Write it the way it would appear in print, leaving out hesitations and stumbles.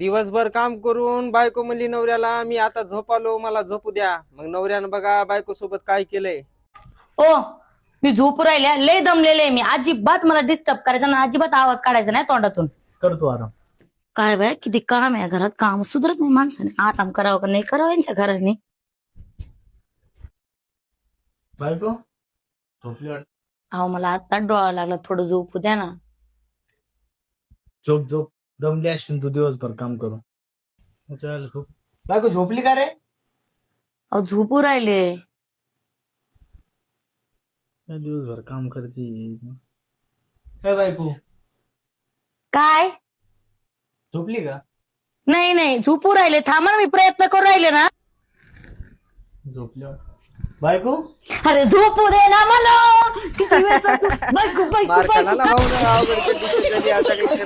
दिवसभर काम करून बायको म्हणली नवऱ्याला मी आता झोपालो मला झोपू द्या. मग नवऱ्यानं बघा बायको सोबत काय केलंय. ओ मी झोपू राहिल्या लय दमलेले मी. अजिबात मला डिस्टर्ब करायचा ना, अजिबात आवाज काढायचा नाही तोंडातून. करतो आराम. काय बाय किती काम आहे घरात, काम सुधरत नाही माणसाने. आराम करावं का नाही करावं यांच्या घराने. बायको झोपली वाटत. अहो मला आता डोळा लागला, थोडं झोपू द्या ना. झोप झोप, दमली असशील तू दिवसभर काम करून. झोप. बायको झोपली का रे? अहो झोपू राहिले. दिवसभर काम करते. हे बायको काय झोपली का? नाही नाही झोपू राहिले, थांबा ना, मी प्रयत्न करू राहिले ना. झोपली वाटत. बायको अरे झोपू दे ना मला. किती वेळचा तू- बायको, बायको, मार खाला बायको. ना भाऊ ना, अवघड condition झाली आता काही करता.